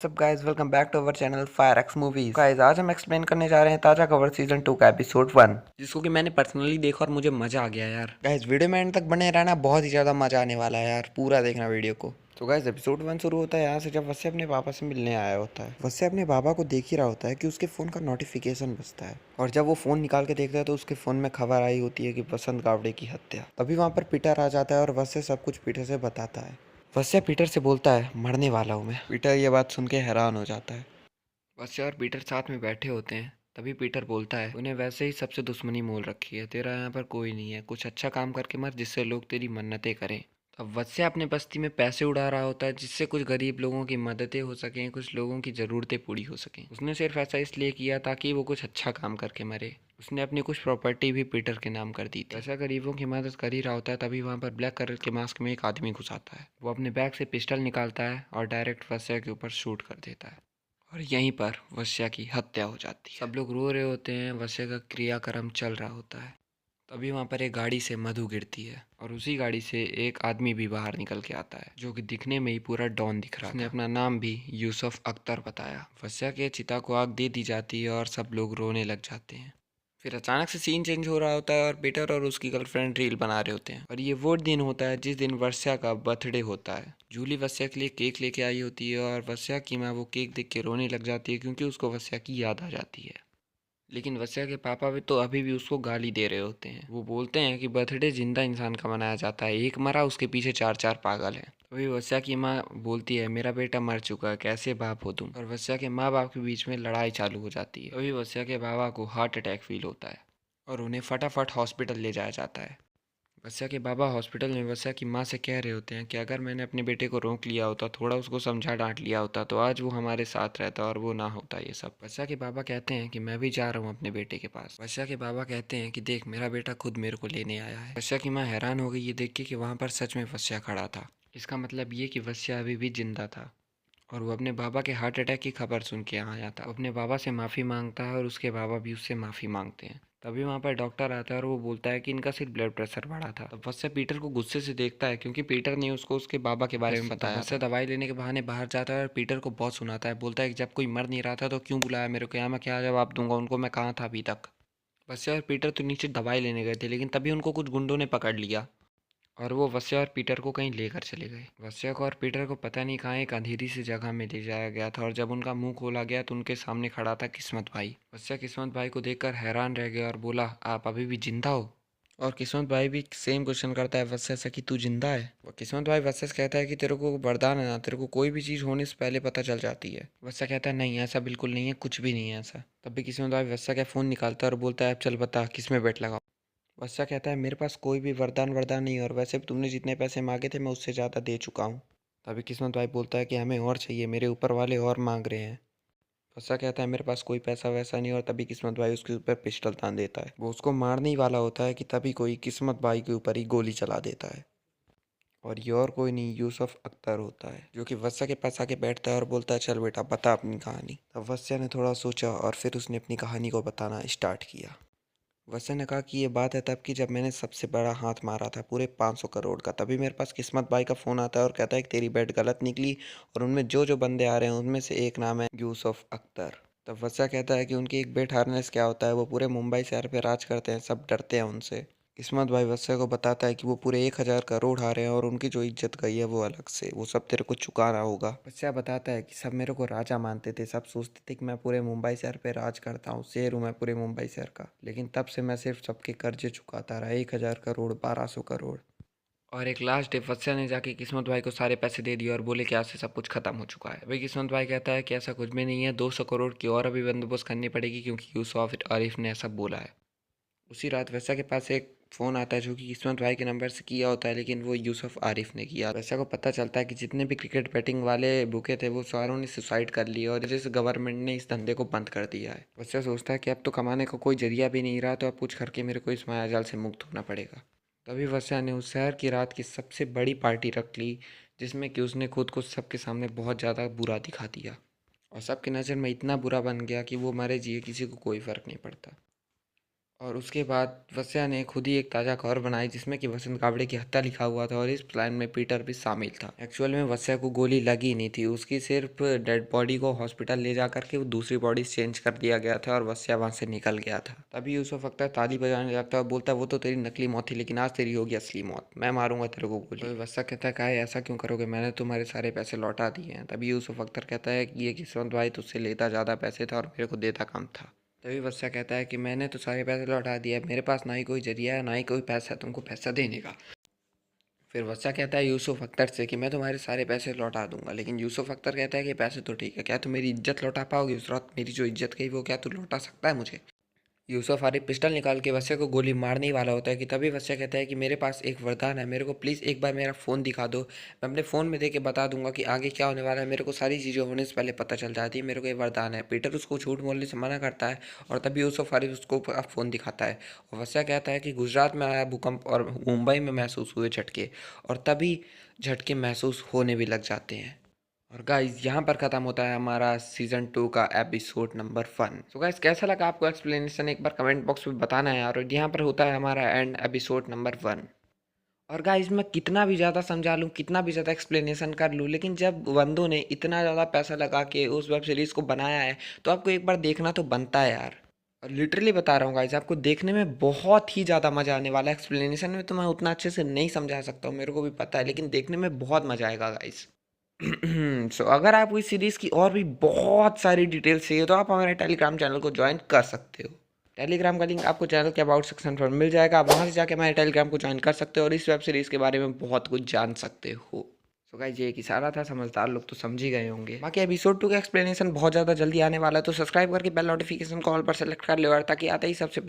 सब guys welcome back to our channel fire X movies. Guys आज हम explain करने जा रहे हैं ताजा खबर सीजन 2 का एपिसोड 1, जिसको कि मैंने पर्सनली देखा और मुझे मजा आ गया यार। गाइस वीडियो में एंड तक बने रहना, बहुत ही ज्यादा मजा आने वाला है यार, पूरा देखना वीडियो को। तो गाइस एपिसोड 1 शुरू होता है यहाँ से, जब वस्य अपने पापा से मिलने आया होता है। वस्य अपने बाबा को देख ही रहा होता है कि उसके फोन का नोटिफिकेशन बजता है, और जब वो फोन निकाल के देखता है तो उसके फोन में खबर आई होती है कि वसंत गावड़े की हत्या। तभी वहाँ पर पीटर आ जाता है और वस्य सब कुछ पीटर से बताता है। वस्य पीटर से बोलता है मरने वाला हूँ मैं। पीटर ये बात सुन के हैरान हो जाता है। वस्य और पीटर साथ में बैठे होते हैं। तभी पीटर बोलता है उन्हें वैसे ही सबसे दुश्मनी मोल रखी है, तेरा यहाँ पर कोई नहीं है, कुछ अच्छा काम करके मर जिससे लोग तेरी मन्नतें करें। अब वत्स्य अपने बस्ती में पैसे उड़ा रहा होता है जिससे कुछ गरीब लोगों की मददें हो सकें, कुछ लोगों की ज़रूरतें पूरी हो सकें। उसने सिर्फ ऐसा इसलिए किया ताकि वो कुछ अच्छा काम करके मरे। उसने अपनी कुछ प्रॉपर्टी भी पीटर के नाम कर दी थी। वैसा गरीबों की मदद कर ही रहा होता है, तभी वहाँ पर ब्लैक कलर के मास्क में एक आदमी घुस आता है। वो अपने बैग से पिस्टल निकालता है और डायरेक्ट वत्स्य के ऊपर शूट कर देता है, और यहीं पर वत्स्य की हत्या हो जाती है। सब लोग रो रहे होते हैं, वत्स्य का क्रियाक्रम चल रहा होता है। तभी वहाँ पर एक गाड़ी से मधु गिरती है, और उसी गाड़ी से एक आदमी भी बाहर निकल के आता है, जो कि दिखने में ही पूरा डॉन दिख रहा था। उसने अपना नाम भी यूसुफ अख्तर बताया। वत्स्य के चिता को आग दे दी जाती है और सब लोग रोने लग जाते हैं। फिर अचानक से सीन चेंज हो रहा होता है और पीटर और उसकी गर्लफ्रेंड रील बना रहे होते हैं, और ये वो दिन होता है जिस दिन वर्षा का बर्थडे होता है। जूली वत्स्य के लिए केक लेके आई होती है, और वत्स्य की माँ वो केक देख के रोने लग जाती है क्योंकि उसको वत्स्य की याद आ जाती है। लेकिन वत्स्य के पापा भी तो अभी भी उसको गाली दे रहे होते हैं। वो बोलते हैं कि बर्थडे जिंदा इंसान का मनाया जाता है, एक मरा उसके पीछे चार चार पागल हैं। तभी वत्स्य की माँ बोलती है मेरा बेटा मर चुका है, कैसे बाप हो तुम। और वत्स्य के माँ बाप के बीच में लड़ाई चालू हो जाती है। तभी वत्स्य के बाबा को हार्ट अटैक फील होता है और उन्हें फटाफट हॉस्पिटल ले जाया जाता है। वत्स्य के बाबा हॉस्पिटल में वत्स्य की माँ से कह रहे होते हैं कि अगर मैंने अपने बेटे को रोक लिया होता, थोड़ा उसको समझा डांट लिया होता, तो आज वो हमारे साथ रहता और वो ना होता ये सब। वत्स्य के बाबा कहते हैं कि मैं भी जा रहा हूँ अपने बेटे के पास। वत्स्य के बाबा कहते हैं कि देख मेरा बेटा खुद मेरे को लेने आया है। वत्स्य की माँ हैरान हो गई ये देख के कि वहाँ पर सच में वत्स्य खड़ा था। इसका मतलब ये कि वत्स्य अभी भी जिंदा था, और वो अपने बाबा के हार्ट अटैक की खबर सुन के यहाँ आया था। वो अपने बाबा से माफ़ी मांगता है और उसके बाबा भी उससे माफ़ी मांगते हैं। तभी वहाँ पर डॉक्टर आता है और वो बोलता है कि इनका सिर्फ ब्लड प्रेशर बढ़ा था। तब वत्स्य पीटर को गुस्से से देखता है क्योंकि पीटर ने उसको उसके बाबा के बारे में बताया। वत्स्य दवाई लेने के बहाने बाहर जाता है और पीटर को बहुत सुनाता है, बोलता है कि जब कोई मर नहीं रहा था तो क्यों बुलाया मेरे को, यहाँ मैं क्या जवाब दूंगा उनको, मैं कहाँ था अभी तक। वत्स्य और पीटर तो नीचे दवाई लेने गए थे, लेकिन तभी उनको कुछ गुंडों ने पकड़ लिया और वो वत्स्य और पीटर को कहीं लेकर चले गए। वत्स्य को और पीटर को पता नहीं कहाँ एक अंधेरी सी जगह में ले जाया गया था, और जब उनका मुंह खोला गया तो उनके सामने खड़ा था किस्मत भाई। वत्स्य किस्मत भाई को देखकर हैरान रह गया और बोला आप अभी भी जिंदा हो। और किस्मत भाई भी सेम क्वेश्चन करता है वत्स्य से कि तू जिंदा है। वो किस्मत भाई वत्स्य से कहता है कि तेरे को वरदान है ना, तेरे को कोई भी चीज़ होने से पहले पता चल जाती है। वत्स्य कहता है नहीं ऐसा बिल्कुल नहीं है, कुछ भी नहीं है ऐसा। तब भी किस्मत भाई वत्स्य का फ़ोन निकालता है और बोलता है अब चल बता किस में बेट लगा। वत्स कहता है मेरे पास कोई भी वरदान वरदान नहीं है, और वैसे भी तुमने जितने पैसे मांगे थे मैं उससे ज़्यादा दे चुका हूँ। तभी किस्मत भाई बोलता है कि हमें और चाहिए, मेरे ऊपर वाले और मांग रहे हैं। वत्स कहता है मेरे पास कोई पैसा वैसा नहीं, और तभी किस्मत भाई उसके ऊपर पिस्टल तान देता है। वो उसको मारने ही वाला होता है कि तभी कोई किस्मत भाई के ऊपर ही गोली चला देता है, और ये और कोई नहीं यूसुफ अख्तर होता है, जो कि वत्स के पास आके बैठता है और बोलता है चल बेटा बता अपनी कहानी। तब वत्स ने थोड़ा सोचा और फिर उसने अपनी कहानी को बताना स्टार्ट किया। वैसे ने कहा कि ये बात है तब की जब मैंने सबसे बड़ा हाथ मारा था पूरे 500 करोड़ का। तभी मेरे पास किस्मत भाई का फ़ोन आता है और कहता है कि तेरी बेट गलत निकली, और उनमें जो जो बंदे आ रहे हैं उनमें से एक नाम है यूसुफ अख्तर। तब वत्सा कहता है कि उनकी एक बेट हारने से क्या होता है, वो पूरे मुंबई शहर पे राज करते हैं, सब डरते हैं उनसे। किस्मत भाई वत्सा को बताता है कि वो पूरे 1000 करोड़ हारे हैं, और उनकी जो इज्जत गई है वो अलग से, वो सब तेरे को चुकाना होगा। वत्सा बताता है कि सब मेरे को राजा मानते थे, सब सोचते थे कि मैं पूरे मुंबई शहर पे राज करता हूँ, शेर हूँ मैं पूरे मुंबई शहर का। लेकिन तब से मैं सिर्फ सबके कर्जे चुकाता रहा, 1000 करोड़ 1200 करोड़। और एक लास्ट डे वत्स्य ने जाके किस्मत भाई को सारे पैसे दे दिए और बोले कि आज से सब कुछ खत्म हो चुका है। भाई किस्मत भाई कहता है कि ऐसा कुछ भी नहीं है, 200 करोड़ की और अभी बंदोबस्त करनी पड़ेगी क्योंकि यूसुफ आरिफ ने ऐसा बोला है। उसी रात वैसा के पास एक फ़ोन आता है जो कि किस्मत भाई के नंबर से किया होता है, लेकिन वो यूसुफ आरिफ ने किया। वैसा को पता चलता है कि जितने भी क्रिकेट बैटिंग वाले बुके थे वो सारों ने सुसाइड कर लिया, और जिस गवर्नमेंट ने इस धंधे को बंद कर दिया है। वैसा सोचता है कि अब तो कमाने का कोई जरिया भी नहीं रहा, तो अब कुछ करके मेरे को इस मायाजाल से मुक्त होना पड़ेगा। तभी वत्सा ने उस शहर की रात की सबसे बड़ी पार्टी रख ली, जिसमें कि उसने खुद को सबके सामने बहुत ज़्यादा बुरा दिखा दिया, और सबकी नज़र में इतना बुरा बन गया कि वो मरे जिए किसी को कोई फ़र्क नहीं पड़ता। और उसके बाद वस्या ने खुद ही एक ताज़ा खबर बनाई जिसमें कि वसंत गावड़े की हत्या लिखा हुआ था और इस प्लान में पीटर भी शामिल था। एक्चुअल में वस्या को गोली लगी नहीं थी, उसकी सिर्फ डेड बॉडी को हॉस्पिटल ले जा करके वो दूसरी बॉडी चेंज कर दिया गया था और वस्या वहाँ से निकल गया था। तभी यूसुफ अख्तर ताली बजाने लगता है और बोलता है वो तो तेरी नकली मौत थी लेकिन आज तेरी होगी असली मौत, मैं मारूंगा तेरे को गोली। तो वस्या कहता है काहे ऐसा क्यों करोगे, मैंने तुम्हारे सारे पैसे लौटा दिए हैं। तभी यूसुफ अख्तर कहता है कि ये किस्मत भाई तुझसे लेता ज़्यादा पैसे था और मेरे को देता कम था। तभी वत्सा कहता है कि मैंने तो सारे पैसे लौटा दिए, मेरे पास ना ही कोई जरिया है ना ही कोई पैसा है तुमको पैसा देने का। फिर वत्सा कहता है यूसुफ अख्तर से कि मैं तुम्हारे सारे पैसे लौटा दूंगा, लेकिन यूसुफ अख्तर कहता है कि पैसे तो ठीक है, क्या तुम मेरी इज्जत लौटा पाओगे, उस रात मेरी जो इज्जत गई वो क्या तू लौटा सकता है मुझे। यूसुफ आरिफ पिस्टल निकाल के वस्या को गोली मारने ही वाला होता है कि तभी वस्या कहता है कि मेरे पास एक वरदान है, मेरे को प्लीज़ एक बार मेरा फ़ोन दिखा दो, मैं अपने फ़ोन में देख के बता दूंगा कि आगे क्या होने वाला है, मेरे को सारी चीज़ें होने से पहले पता चल जाती है, मेरे को ये वरदान है। पीटर उसको झूठ बोलने से मना करता है और तभी यूसुफ आरिफ उसको फ़ोन दिखाता है और वस्या कहता है कि गुजरात में आया भूकंप और मुंबई में महसूस हुए झटके, और तभी झटके महसूस होने भी लग जाते हैं। और गाइज यहाँ पर ख़त्म होता है हमारा सीज़न 2 का एपिसोड नंबर 1। सो गाइज कैसा लगा आपको एक्सप्लेनेशन, एक बार कमेंट बॉक्स में बताना है यार। और यहाँ पर होता है हमारा एंड एपिसोड नंबर 1। और गाइज मैं कितना भी ज़्यादा समझा लूँ, कितना भी ज़्यादा एक्सप्लेनेशन कर लूँ, लेकिन जब बंदों ने इतना ज़्यादा पैसा लगा के उस वेब सीरीज़ को बनाया है तो आपको एक बार देखना तो बनता है यार। और लिटरली बता रहा हूँ गाइज, आपको देखने में बहुत ही ज़्यादा मज़ा आने वाला है। एक्सप्लेनेशन में तो मैं उतना अच्छे से नहीं समझा सकता हूँ, मेरे को भी पता है, लेकिन देखने में बहुत मज़ा आएगा गाइज। सो अगर आपको इस सीरीज़ की और भी बहुत सारी डिटेल्स चाहिए तो आप हमारे टेलीग्राम चैनल को ज्वाइन कर सकते हो। टेलीग्राम का लिंक आपको चैनल के अबाउट सेक्शन पर मिल जाएगा, आप वहाँ से जाके हमारे टेलीग्राम को ज्वाइन कर सकते हो और इस वेब सीरीज़ के बारे में बहुत कुछ जान सकते हो। सो गाइस ये एक इशारा था, समझदार लोग तो समझ ही गए होंगे। बाकी एपिसोड 2 का एक्सप्लेनेशन बहुत ज़्यादा जल्दी आने वाला है, तो सब्सक्राइब करके बेल नोटिफिकेशन को ऑल पर सेलेक्ट कर लो यार, ताकि आते ही सबसे